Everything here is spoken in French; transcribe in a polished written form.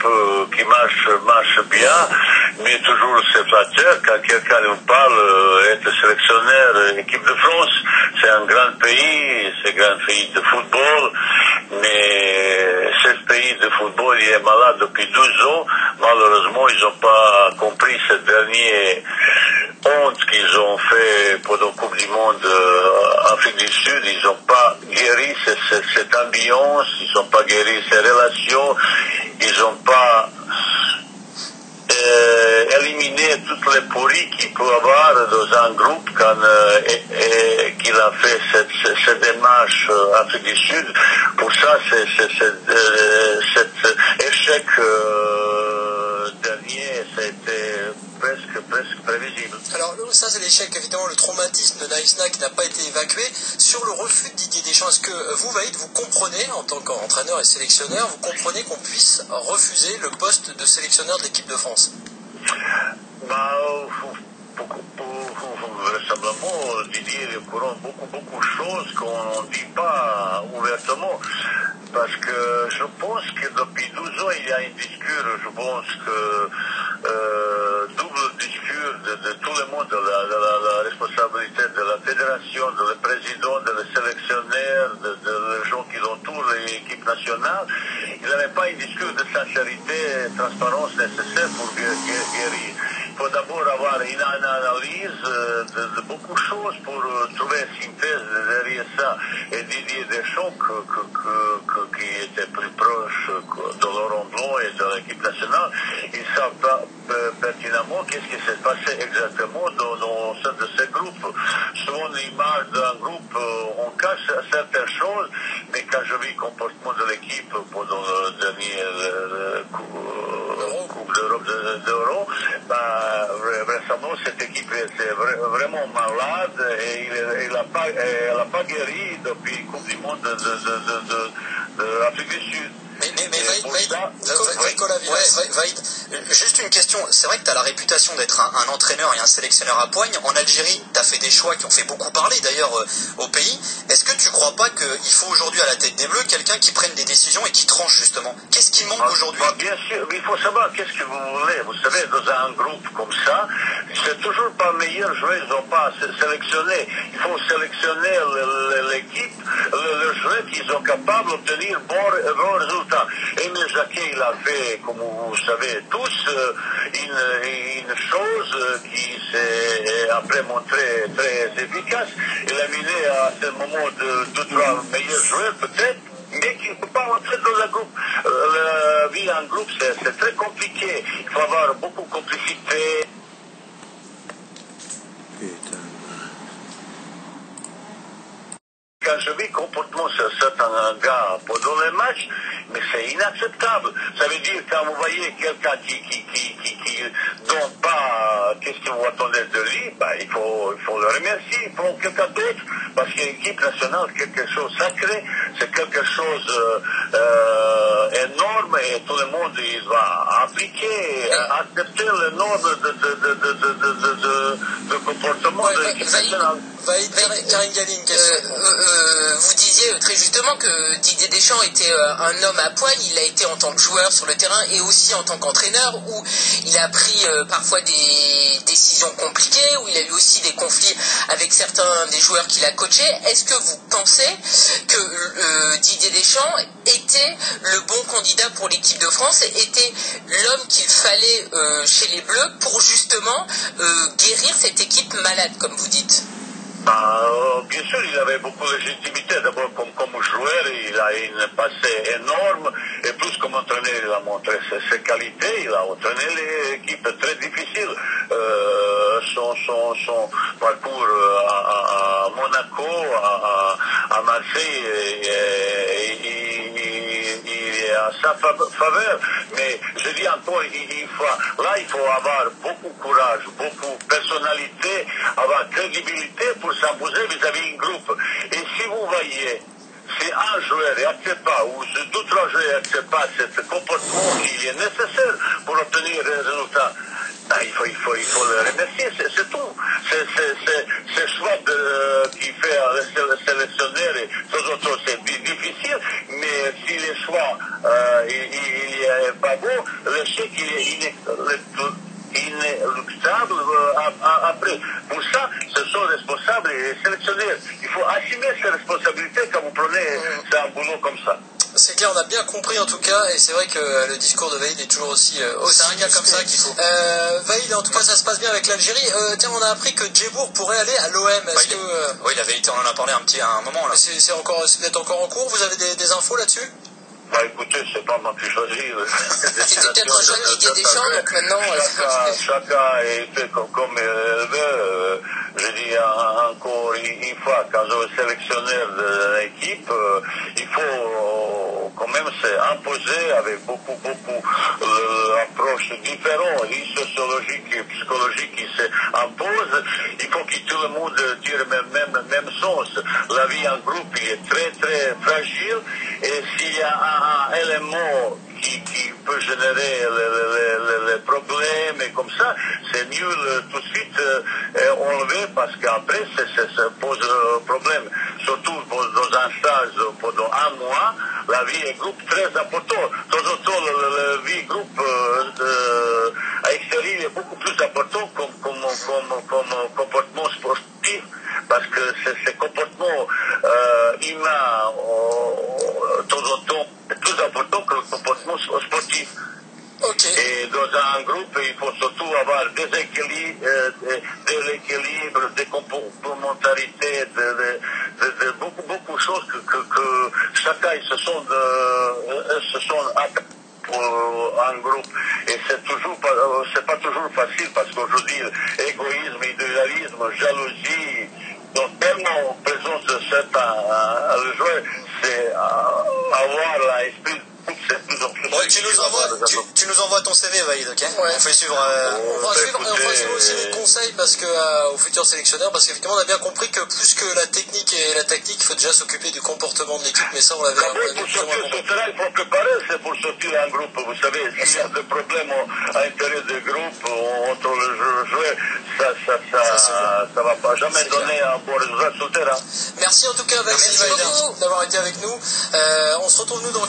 groupe qui marche bien, mais toujours c'est flatteur quand quelqu'un nous parle être sélectionneur équipe de France. C'est un grand pays, c'est un grand pays de football, mais ce pays de football il est malade depuis 12 ans. Malheureusement, ils n'ont pas compris cette dernière honte qu'ils ont fait pendant la Coupe du Monde Afrique du Sud. Ils n'ont pas guéri cette ambiance, ils n'ont pas guéri ces relations, ils n'ont pas éliminé toutes les pourries qu'il peut avoir dans un groupe quand qu'il a fait cette démarche Afrique du Sud. Pour ça, cet échec dernier, c'était presque prévisible. Alors ça c'est l'échec, évidemment le traumatisme de Naïsna qui n'a pas été évacué. Sur le refus de Didier Deschamps, est-ce que vous, Vaïd, vous comprenez, en tant qu'entraîneur et sélectionneur, vous comprenez qu'on puisse refuser le poste de sélectionneur de l'équipe de France? Vraisemblablement, Didier est au courant beaucoup de choses qu'on ne dit pas ouvertement. Parce que je pense que depuis 12 ans, il y a un discours, je pense que double discours de tout le monde, de la responsabilité de la fédération, de le président, de le sélectionneur, de les gens qui entourent l'équipe nationale. Il n'avait pas un discours de sincérité et de transparence nécessaire pour guérir. Il faut d'abord avoir une analyse de beaucoup de choses pour trouver une synthèse derrière ça. Et Didier Deschamps, qui était plus proche de Laurent Blanc et de l'équipe nationale, ils savent pas pertinemment qu'est-ce qui s'est passé exactement dans sein de ces groupes. Souvent, l'image d'un groupe, on cache certaines choses, mais quand je vis le comportement de l'équipe pendant le dernier Coupe d'Europe d'Euro, récemment, cette équipe était vraiment malade et elle n'a pas guéri depuis la Coupe du Monde de l'Afrique du Sud. Vaïd, juste une question. C'est vrai que tu as la réputation d'être un entraîneur et un sélectionneur à poigne. En Algérie, tu as fait des choix qui ont fait beaucoup parler d'ailleurs au pays. Est-ce que tu ne crois pas qu'il faut aujourd'hui à la tête des Bleus quelqu'un qui prenne des décisions et qui tranche justement? Qu'est-ce qui manque aujourd'hui? Bien sûr, mais il faut savoir qu'est-ce que vous voulez. Vous savez, dans un groupe comme ça, c'est toujours pas meilleur joueur, ils n'ont pas sélectionné. Il faut sélectionner l'équipe, les joueurs qui sont capables d'obtenir bons résultats. Emile Jacquet, il a fait, comme vous savez tous, une chose qui s'est après montrée très efficace. Il a mené à ce moment de trois meilleurs joueurs, peut-être, mais qui ne peut pas entrer dans le groupe. La vie en groupe, c'est très compliqué. Il faut avoir beaucoup de complicité. Quand je vis le comportement de certains gars pendant les matchs, mais c'est inacceptable. Ça veut dire quand vous voyez quelqu'un qui donne pas qu'est-ce que vous attendez de lui, il faut le remercier, il faut quelqu'un d'autre, parce que l'équipe nationale c'est quelque chose de sacré, c'est quelque chose énorme et tout le monde il va appliquer, accepter les normes de comportement de l'équipe nationale. Karine Galli, une question. Vous disiez très justement que Didier Deschamps était un homme à poigne. Il a été en tant que joueur sur le terrain et aussi en tant qu'entraîneur où il a pris parfois des décisions compliquées, où il a eu aussi des conflits avec certains des joueurs qu'il a coachés. Est-ce que vous pensez que Didier Deschamps était le bon candidat pour l'équipe de France et était l'homme qu'il fallait chez les Bleus pour justement guérir cette équipe malade, comme vous dites? Bien sûr, il avait beaucoup de légitimité. D'abord, comme joueur, il a un passé énorme. Et plus comme entraîneur, il a montré ses qualités. Il a entraîné l'équipe très difficile. Son parcours à Monaco, à Marseille, il est à sa faveur. Mais je dis encore une fois, là, il faut avoir beaucoup de courage, beaucoup de personnalité, avoir crédibilité pour s'imposer vis-à-vis d'un groupe. Et si vous voyez, si un joueur n'accepte pas, ou si deux, trois joueurs n'acceptent pas ce comportement qui est nécessaire pour obtenir des résultats, il faut le remercier, c'est tout. C'est choix qui fait le sélectionneur et tous autres, c'est difficile, mais si les choix, il n'y a pas bon, l'échec il est inéluctable après. Pour ça, ce sont responsables et sélectionneurs. Il faut assumer ces responsabilités quand vous prenez un boulot comme ça. C'est clair, on a bien compris en tout cas, et c'est vrai que le discours de Vahid est toujours aussi c'est un gars comme ça qu'il faut. Vahid, en tout cas, ça se passe bien avec l'Algérie. Tiens, on a appris que Djebour pourrait aller à l'OM. Oui, la vérité, on en a parlé à un moment là. C'est peut-être encore en cours. Vous avez des infos là-dessus? Bah écoutez, c'est pas moi qui choisis. C'était peut-être un jeune Didier Deschamps, donc maintenant... Chacun est fait comme il veut. Je dis encore une fois, quand je suis sélectionneur de l'équipe, il faut quand même s'imposer avec beaucoup d'approches différentes, sociologiques et psychologiques qui s'imposent. Il faut que tout le monde dise le même sens. La vie en groupe est très très fragile, et s'il y a un élément qui peut générer les problèmes et comme ça, c'est mieux tout de suite enlever, parce qu'après ça pose problème. Surtout dans un stage pendant un mois, la vie est groupe très important. De temps en temps, la vie groupe extérieur est beaucoup plus important comme comportement sportif, parce que ces comportements humains de temps en temps est plus important que le comportement sportif. Okay. Et dans un groupe, il faut surtout avoir des équilibres, de l'équilibre, des complémentarités, de beaucoup de choses que chacun se sent pour un groupe. Et c'est pas toujours facile, parce qu'aujourd'hui, égoïsme, individualisme, jalousie, donc tellement présence de certains le joueur, c'est avoir l'esprit. C'est plus en plus. Bon, tu nous envoies ton CV, Vahid, ok? Ouais. On fait suivre. On fera suivre aussi les conseils parce que aux futurs sélectionneurs, parce qu'effectivement on a bien compris que plus que la technique et la tactique, il faut déjà s'occuper du comportement de l'équipe. Mais ça, on l'avait. Pour sortir sur terrain, il faut préparer, c'est pour sortir un groupe. Vous savez, s'il y a des problèmes à l'intérieur du groupe entre les joueurs, ça va pas jamais donner un bon résultat sur le terrain. Merci en tout cas, Vahid, d'avoir été avec nous. On se retrouve nous dans